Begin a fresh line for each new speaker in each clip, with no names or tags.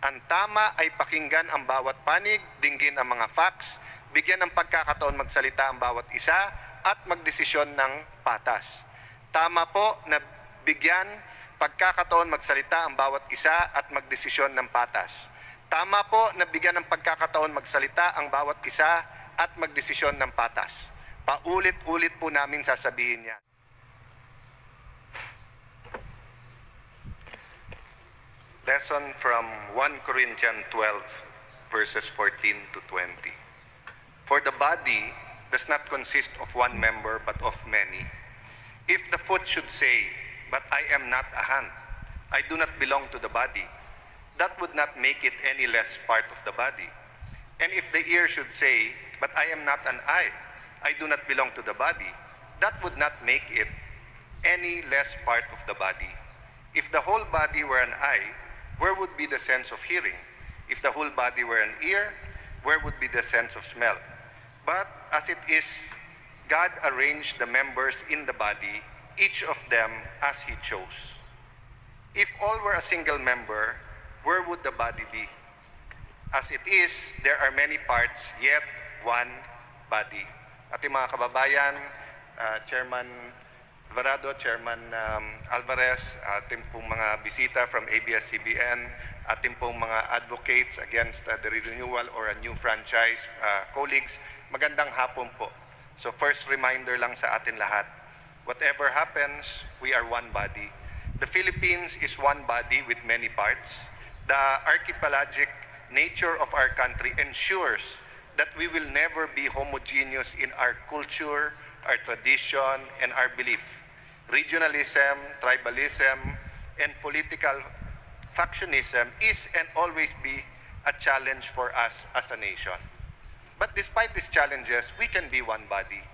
Ang tama ay pakinggan ang bawat panig, dinggin ang mga facts, bigyan ng pagkakataon magsalita ang bawat isa, at magdesisyon ng patas. Tama po na bigyan pagkakataon magsalita ang bawat isa at magdesisyon ng patas. Tama po na bigyan ng pagkakataon magsalita ang bawat isa at magdesisyon ng patas. Paulit-ulit po namin sasabihin yan. Lesson from 1 Corinthians 12, verses 14 to 20. For the body does not consist of one member but of many. If the foot should say, "But I am not a hand, I do not belong to the body," that would not make it any less part of the body. And if the ear should say, "But I am not an eye, I do not belong to the body," that would not make it any less part of the body. If the whole body were an eye, where would be the sense of hearing? If the whole body were an ear, where would be the sense of smell? But as it is, God arranged the members in the body, each of them as He chose. If all were a single member, where would the body be? As it is, there are many parts, yet one body. Ating mga kababayan, Chairman Alvarado, Chairman Alvarez, ating pong mga bisita from ABS-CBN, ating pong mga advocates against the renewal or a new franchise, colleagues, magandang hapon po. So first reminder lang sa atin lahat, whatever happens, we are one body. The Philippines is one body with many parts. The archipelagic nature of our country ensures that we will never be homogeneous in our culture, our tradition, and our belief. Regionalism, tribalism, and political factionism is and always be a challenge for us as a nation. But despite these challenges, we can be one body.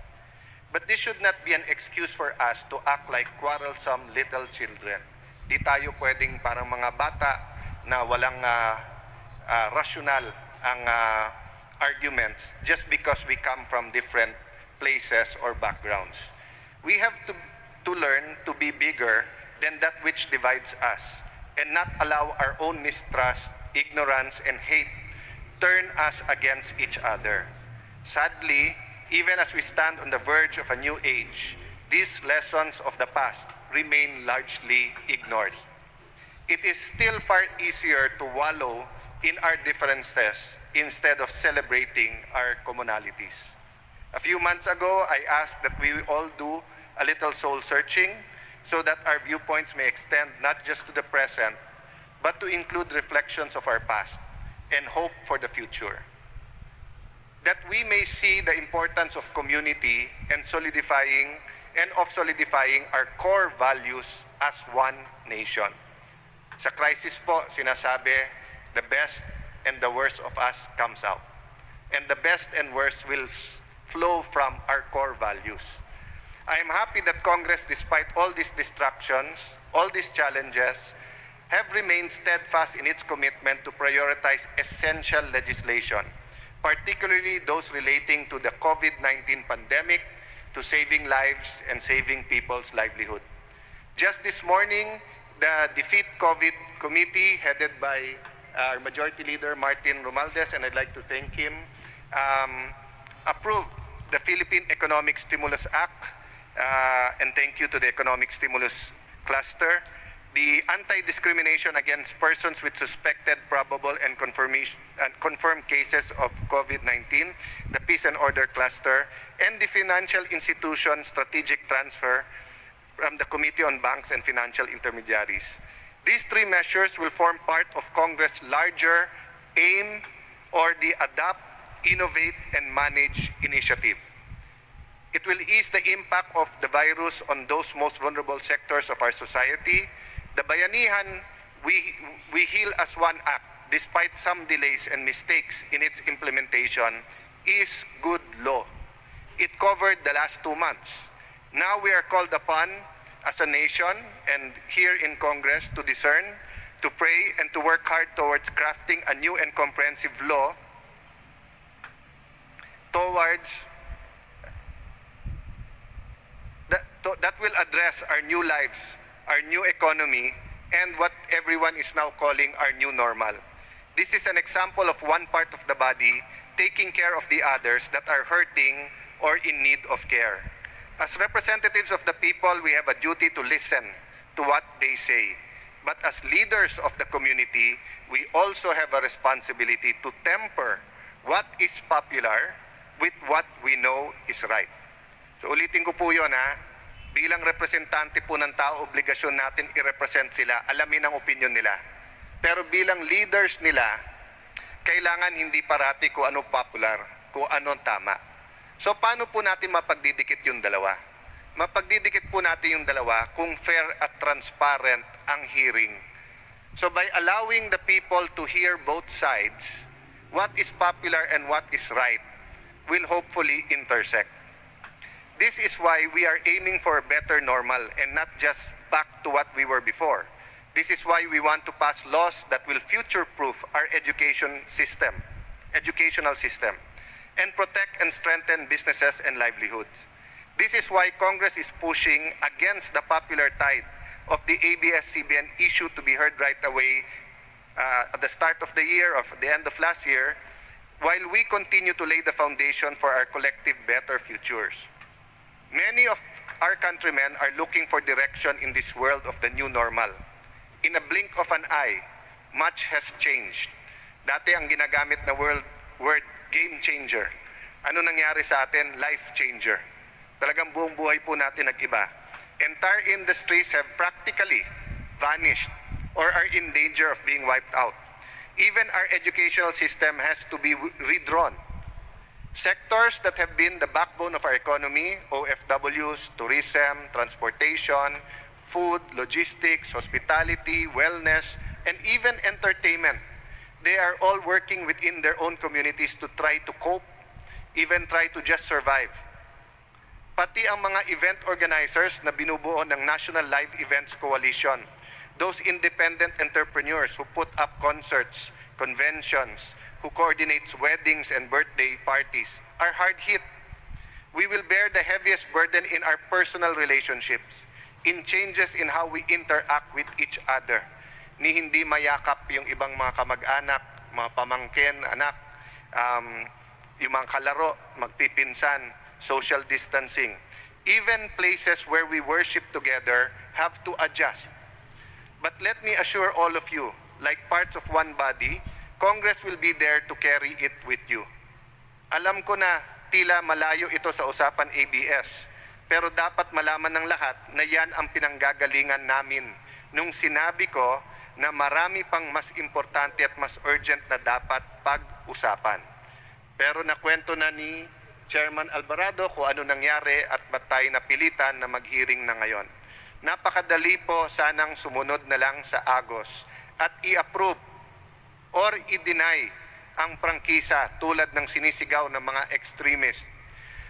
But this should not be an excuse for us to act like quarrelsome little children. Di tayo pwedeng parang mga bata na walang rational ang arguments just because we come from different places or backgrounds. We have to learn to be bigger than that which divides us and not allow our own mistrust, ignorance, and hate turn us against each other. Sadly, even as we stand on the verge of a new age, these lessons of the past remain largely ignored. It is still far easier to wallow in our differences instead of celebrating our commonalities. A few months ago, I asked that we all do a little soul searching so that our viewpoints may extend not just to the present, but to include reflections of our past and hope for the future. That we may see the importance of community and solidifying our core values as one nation. Sa crisis po, sinasabi, the best and the worst of us comes out. And the best and worst will flow from our core values. I am happy that Congress, despite all these distractions, all these challenges, have remained steadfast in its commitment to prioritize essential legislation, particularly those relating to the COVID-19 pandemic, to saving lives and saving people's livelihood. Just this morning, the Defeat COVID Committee, headed by our Majority Leader Martin Romualdez, and I'd like to thank him, approved the Philippine Economic Stimulus Act, and thank you to the Economic Stimulus Cluster, the Anti-Discrimination Against Persons with Suspected, Probable, and Confirmed Cases of COVID-19, the Peace and Order Cluster, and the Financial Institution Strategic Transfer from the Committee on Banks and Financial Intermediaries. These three measures will form part of Congress' larger AIM, or the Adapt, Innovate, and Manage initiative. It will ease the impact of the virus on those most vulnerable sectors of our society. The Bayanihan, we heal as one act, despite some delays and mistakes in its implementation, is good law. It covered the last 2 months. Now we are called upon as a nation and here in Congress to discern, to pray, and to work hard towards crafting a new and comprehensive law towards that will address our new lives, our new economy, and what everyone is now calling our new normal. This is an example of one part of the body taking care of the others that are hurting or in need of care. As representatives of the people, we have a duty to listen to what they say. But as leaders of the community, we also have a responsibility to temper what is popular with what we know is right. So ulitin ko po yun ha, bilang representante po ng tao, obligasyon natin i-represent sila, alamin ang opinion nila. Pero bilang leaders nila, kailangan hindi parati kung ano popular, kung ano tama. So paano po natin mapagdidikit yung dalawa? Mapagdidikit po natin yung dalawa kung fair at transparent ang hearing. So by allowing the people to hear both sides, what is popular and what is right will hopefully intersect. This is why we are aiming for a better normal and not just back to what we were before. This is why we want to pass laws that will future-proof our educational system, and protect and strengthen businesses and livelihoods. This is why Congress is pushing against the popular tide of the ABS-CBN issue to be heard right away at the start of the year, of the end of last year, while we continue to lay the foundation for our collective better futures. Many of our countrymen are looking for direction in this world of the new normal. In a blink of an eye, much has changed. Dati ang ginagamit na word game changer. Ano nangyari sa atin? Life changer. Talagang buong buhay po natin nag-iba. Entire industries have practically vanished or are in danger of being wiped out. Even our educational system has to be redrawn. Sectors that have been the backbone of our economy, OFWs, tourism, transportation, food, logistics, hospitality, wellness, and even entertainment, they are all working within their own communities to try to cope, even try to just survive. Pati ang mga event organizers na binubuo ng National Live Events Coalition, those independent entrepreneurs who put up concerts, conventions, who coordinates weddings and birthday parties, are hard hit. We will bear the heaviest burden in our personal relationships, in changes in how we interact with each other, ni hindi mayakap yung ibang mga kamag-anak, mga pamangkin, anak, yung mga kalaro, magpipinsan, social distancing. Even places where we worship together have to adjust. But let me assure all of you, like parts of one body, Congress will be there to carry it with you. Alam ko na tila malayo ito sa usapan ABS, pero dapat malaman ng lahat na yan ang pinanggagalingan namin nung sinabi ko na marami pang mas importante at mas urgent na dapat pag-usapan. Pero nakwento na ni Chairman Alvarado kung ano nangyari at ba't tayo napilitan na mag-hearing na ngayon. Napakadali po sanang sumunod na lang sa Agos at i-approve or i-deny ang prangkisa tulad ng sinisigaw ng mga extremist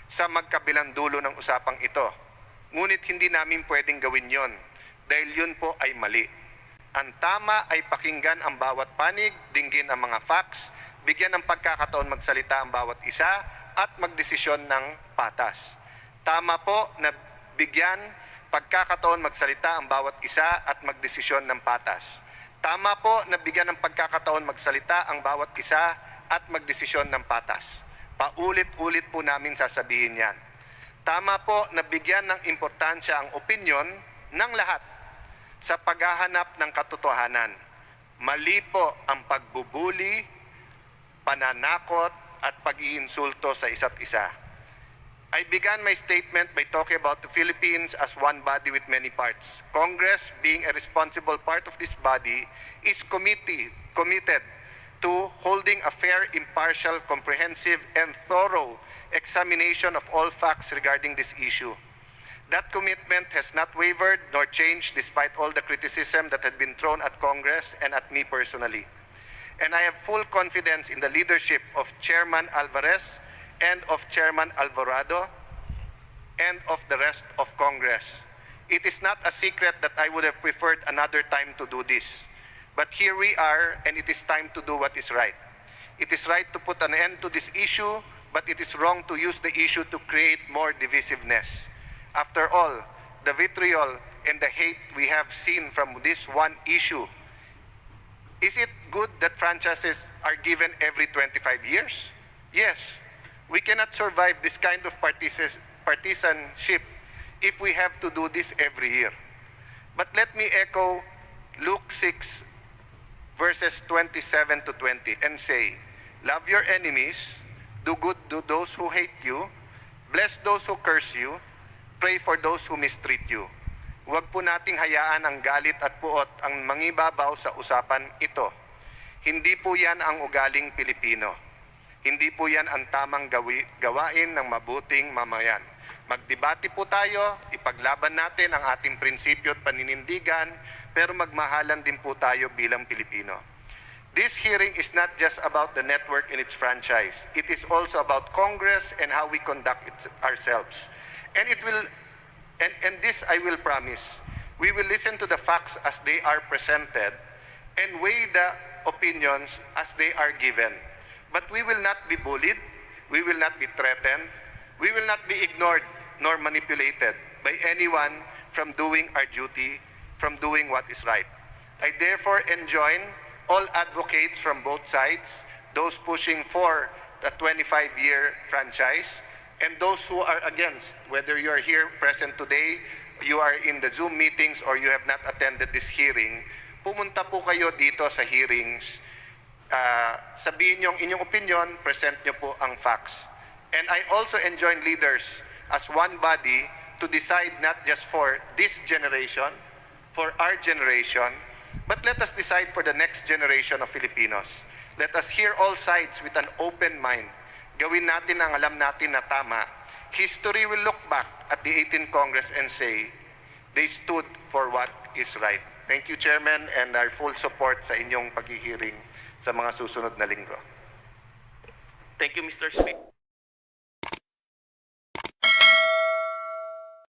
sa magkabilang dulo ng usapang ito. Ngunit hindi namin pwedeng gawin yon dahil yun po ay mali. Ang tama ay pakinggan ang bawat panig, dinggin ang mga facts, bigyan ng pagkakataon magsalita ang bawat isa at magdesisyon ng patas. Tama po na bigyan pagkakataon magsalita ang bawat isa at magdesisyon ng patas. Tama po na bigyan ng pagkakataon magsalita ang bawat isa at magdesisyon ng patas. Paulit-ulit po namin sasabihin yan. Tama po na bigyan ng importansya ang opinyon ng lahat sa paghahanap ng katotohanan. Mali po ang pagbubuli, pananakot at pag-iinsulto sa isa't isa. I began my statement by talking about the Philippines as one body with many parts. Congress, being a responsible part of this body, is committed to holding a fair, impartial, comprehensive, and thorough examination of all facts regarding this issue. That commitment has not wavered nor changed despite all the criticism that had been thrown at Congress and at me personally. And I have full confidence in the leadership of Chairman Alvarez and of Chairman Alvarado and of the rest of Congress. It is not a secret that I would have preferred another time to do this. But here we are, and it is time to do what is right. It is right to put an end to this issue, but it is wrong to use the issue to create more divisiveness. After all, the vitriol and the hate we have seen from this one issue Is it good that franchises are given every 25 years? Yes. We cannot survive this kind of partisanship if we have to do this every year. But let me echo Luke 6, verses 27 to 20, and say, love your enemies, do good to those who hate you, bless those who curse you, pray for those who mistreat you. Huwag po nating hayaan ang galit at puot ang mangibabaw sa usapan ito. Hindi po yan ang ugaling Pilipino. Hindi po yan ang tamang gawain ng mabuting mamayan. Magdebate po tayo, ipaglaban natin ang ating prinsipyo at paninindigan, pero magmahalan din po tayo bilang Pilipino. This hearing is not just about the network and its franchise. It is also about Congress and how we conduct it ourselves. And this I will promise. We will listen to the facts as they are presented and weigh the opinions as they are given. But we will not be bullied, we will not be threatened, we will not be ignored nor manipulated by anyone from doing our duty, from doing what is right. I therefore enjoin all advocates from both sides, those pushing for the 25-year franchise, and those who are against, whether you are here present today, you are in the Zoom meetings, or you have not attended this hearing, pumunta po kayo dito sa hearings, sabihin nyo ang inyong opinion, present nyo po ang facts. And I also enjoin leaders as one body to decide not just for this generation, for our generation, but let us decide for the next generation of Filipinos. Let us hear all sides with an open mind. Gawin natin ang alam natin na tama. History will look back at the 18th Congress and say, they stood for what is right. Thank you, Chairman, and our full support sa inyong paghihiring sa mga susunod na linggo.
Thank you, Mr. Speaker.